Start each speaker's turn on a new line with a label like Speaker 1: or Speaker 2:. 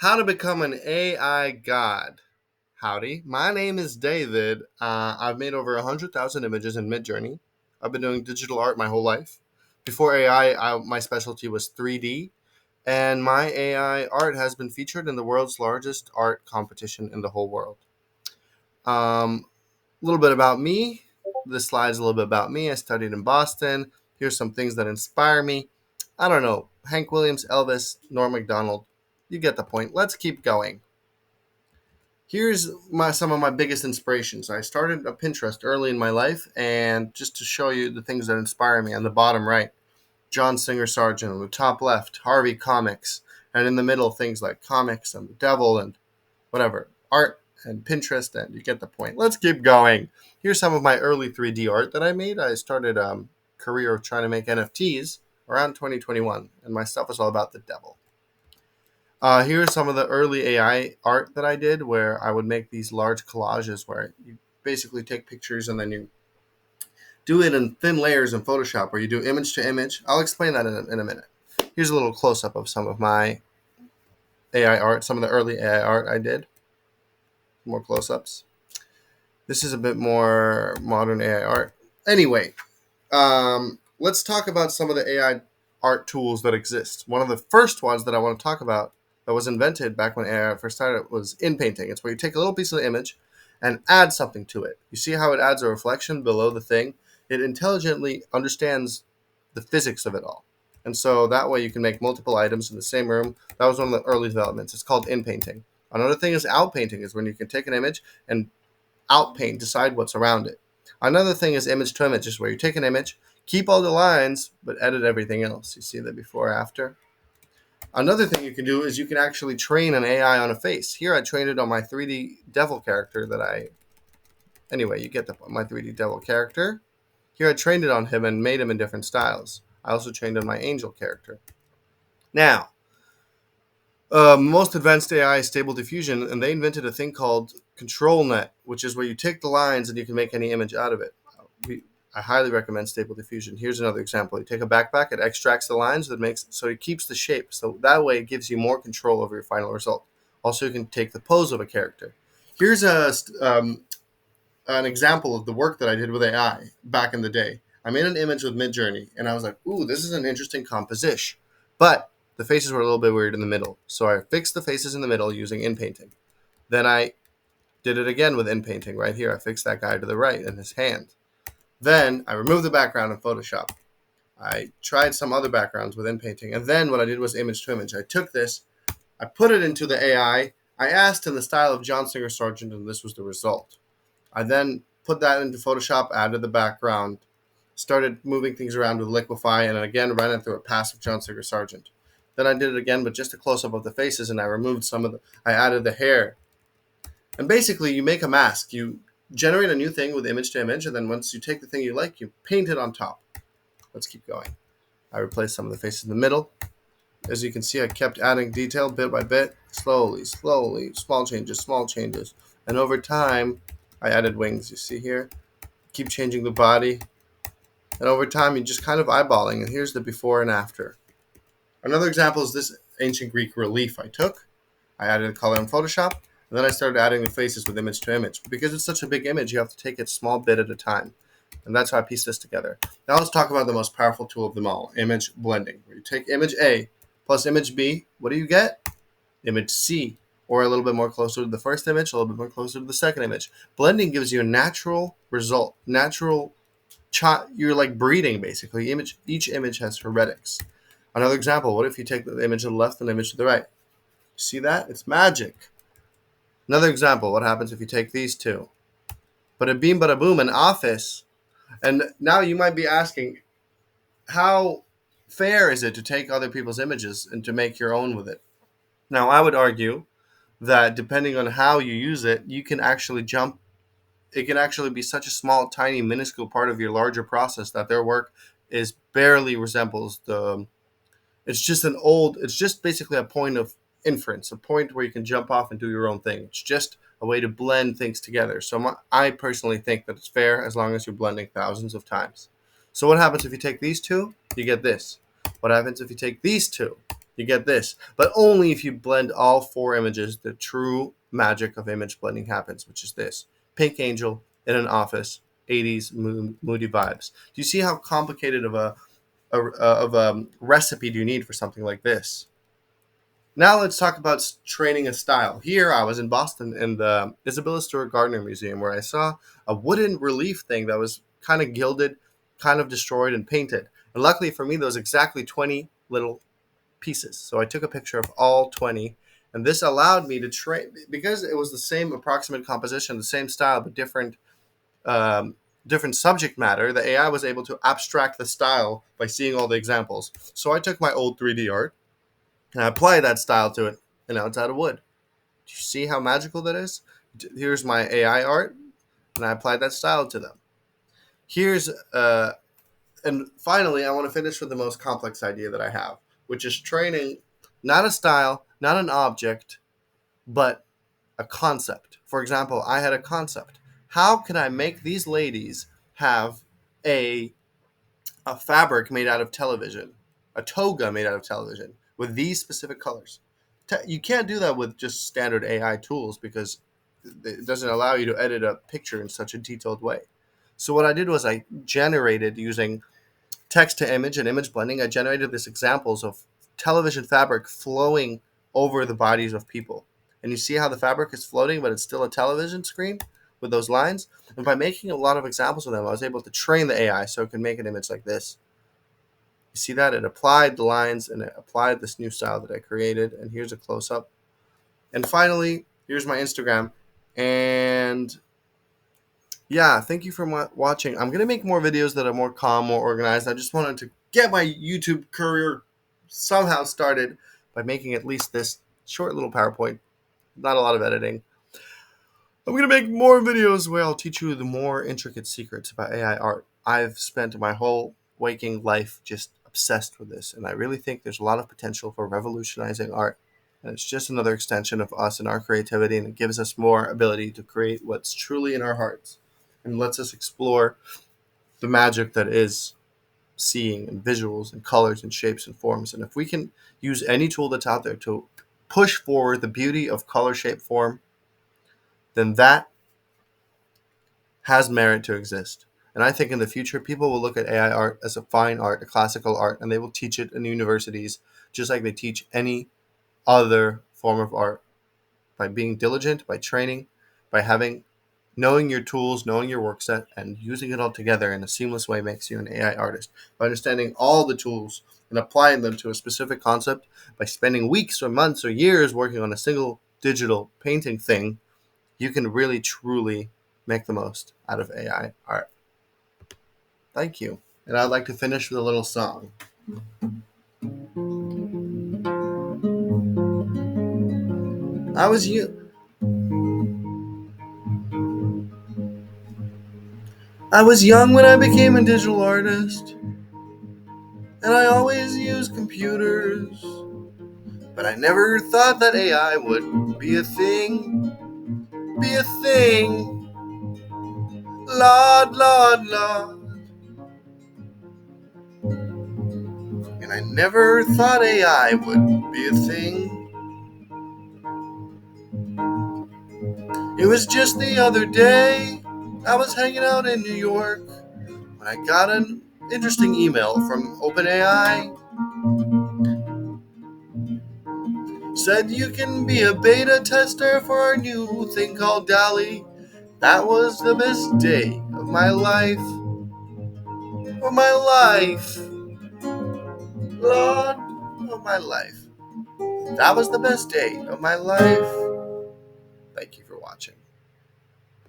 Speaker 1: How to become an AI god. Howdy, my name is David. I've made over 100,000 images in Midjourney. I've been doing digital art my whole life. Before AI, my specialty was 3D, and my AI art has been featured in the world's largest art competition in the whole world. A little bit about me. This slide's a little bit about me. I studied in Boston. Here's some things that inspire me. I don't know, Hank Williams, Elvis, Norm Macdonald. You get the point. Let's keep going. Here's some of my biggest inspirations. I started a Pinterest early in my life, and just to show you the things that inspire me, on the bottom right, John Singer Sargent. On the top left, Harvey Comics. And in the middle, things like comics and the devil and whatever, art and Pinterest, and you get the point. Let's keep going. Here's some of my early 3D art that I made. I started a career of trying to make NFTs around 2021, and my stuff was all about the devil. Here's some of the early AI art that I did, where I would make these large collages where you basically take pictures and then you do it in thin layers in Photoshop, where you do image to image. I'll explain that in a minute. Here's a little close up of some of my AI art, some of the early AI art I did. More close ups. This is a bit more modern AI art. Anyway, let's talk about some of the AI art tools that exist. One of the first ones that I want to talk about that was invented back when AI first started was inpainting. It's where you take a little piece of the image and add something to it. You see how it adds a reflection below the thing? It intelligently understands the physics of it all. And so that way you can make multiple items in the same room. That was one of the early developments. It's called inpainting. Another thing is outpainting, is when you can take an image and outpaint, decide what's around it. Another thing is image to image, is where you take an image, keep all the lines, but edit everything else. You see the before after. Another thing you can do is you can actually train an AI on a face. Here I trained it on my 3D devil character anyway, you get my 3D devil character. Here I trained it on him and made him in different styles. I also trained on my angel character. Now, most advanced AI is Stable Diffusion, and they invented a thing called ControlNet, which is where you take the lines and you can make any image out of it. I highly recommend Stable Diffusion. Here's another example. You take a backpack, it extracts the lines, so it keeps the shape. So that way it gives you more control over your final result. Also, you can take the pose of a character. Here's an example of the work that I did with AI back in the day. I made an image with Midjourney, and I was like, ooh, this is an interesting composition. But the faces were a little bit weird in the middle. So I fixed the faces in the middle using inpainting. Then I did it again with inpainting right here. I fixed that guy to the right in his hand. Then I removed the background in Photoshop. I tried some other backgrounds with inpainting. And then what I did was image to image. I took this, I put it into the AI. I asked in the style of John Singer Sargent, and this was the result. I then put that into Photoshop, added the background, started moving things around with Liquify, and again ran it through a pass of John Singer Sargent. Then I did it again, but just a close-up of the faces, and I removed I added the hair. And basically, you make a mask. You generate a new thing with image to image, and then once you take the thing you like, you paint it on top. Let's keep going. I replaced some of the faces in the middle. As you can see, I kept adding detail bit by bit, slowly, small changes. And over time, I added wings, you see here. Keep changing the body. And over time, you're just kind of eyeballing. And here's the before and after. Another example is this ancient Greek relief I took. I added a color in Photoshop, and then I started adding the faces with image to image. Because it's such a big image, you have to take it small bit at a time. And that's how I pieced this together. Now let's talk about the most powerful tool of them all, image blending. Where you take image A plus image B, what do you get? Image C, or a little bit more closer to the first image, a little bit more closer to the second image. Blending gives you a natural result. You're like breeding, basically. Each image has hermetics. Another example, what if you take the image to the left and the image to the right? See that? It's magic. Another example, what happens if you take these two? Bada beam, bada boom, an office. And now you might be asking, how fair is it to take other people's images and to make your own with it? Now, I would argue that depending on how you use it, it can actually be such a small, tiny, minuscule part of your larger process that their work is barely resembles it's just basically a point of inference, a point where you can jump off and do your own thing. It's just a way to blend things together. So I personally think that it's fair as long as you're blending thousands of times. So what happens if you take these two? You get this. What happens if you take these two? you get this. But only if you blend all four images, the true magic of image blending happens, which is this: pink angel in an office, 80s moody vibes. Do you see how complicated of a recipe do you need for something like this? Now let's talk about training a style. Here I was in Boston in the Isabella Stewart Gardner Museum, where I saw a wooden relief thing that was kind of gilded, kind of destroyed and painted. And luckily for me, there was exactly 20 little pieces. So I took a picture of all 20, and this allowed me to train, because it was the same approximate composition, the same style, but um, different subject matter. The AI was able to abstract the style by seeing all the examples. So I took my old 3D art and I applied that style to it, and now it's out of wood. Do you see how magical that is? Here's my AI art, and I applied that style to them. Here's and finally, I want to finish with the most complex idea that I have, which is training not a style, not an object, but a concept. For example, I had a concept. How can I make these ladies have a a fabric made out of television, a toga made out of television with these specific colors? You can't do that with just standard AI tools because it doesn't allow you to edit a picture in such a detailed way. So what I did was I generated using text to image and image blending. I generated these examples of television fabric flowing over the bodies of people. And you see how the fabric is floating, but it's still a television screen with those lines. And by making a lot of examples of them, I was able to train the AI so it can make an image like this. You see that? It applied the lines and it applied this new style that I created. And here's a close up. And finally, here's my Instagram. And yeah, thank you for watching. I'm going to make more videos that are more calm, more organized. I just wanted to get my YouTube career somehow started by making at least this short little PowerPoint. Not a lot of editing. I'm going to make more videos where I'll teach you the more intricate secrets about AI art. I've spent my whole waking life just obsessed with this, and I really think there's a lot of potential for revolutionizing art. And it's just another extension of us and our creativity, and it gives us more ability to create what's truly in our hearts and lets us explore the magic that is seeing and visuals and colors and shapes and forms. And if we can use any tool that's out there to push forward the beauty of color, shape, form, then that has merit to exist. And I think in the future, people will look at AI art as a fine art, a classical art, and they will teach it in universities just like they teach any other form of art, by being diligent, by training, by knowing your tools, knowing your work set, and using it all together in a seamless way makes you an AI artist. By understanding all the tools and applying them to a specific concept, by spending weeks or months or years working on a single digital painting thing, you can really truly make the most out of AI art. Thank you. And I'd like to finish with a little song. I was you. I was young when I became a digital artist, and I always used computers. But I never thought that AI would be a thing, be a thing. Lord, Lord, Lord. And I never thought AI would be a thing. It was just the other day, I was hanging out in New York when I got an interesting email from OpenAI. Said you can be a beta tester for our new thing called DALL-E. That was the best day of my life. Of my life. Lord, of my life. That was the best day of my life. Thank you for watching.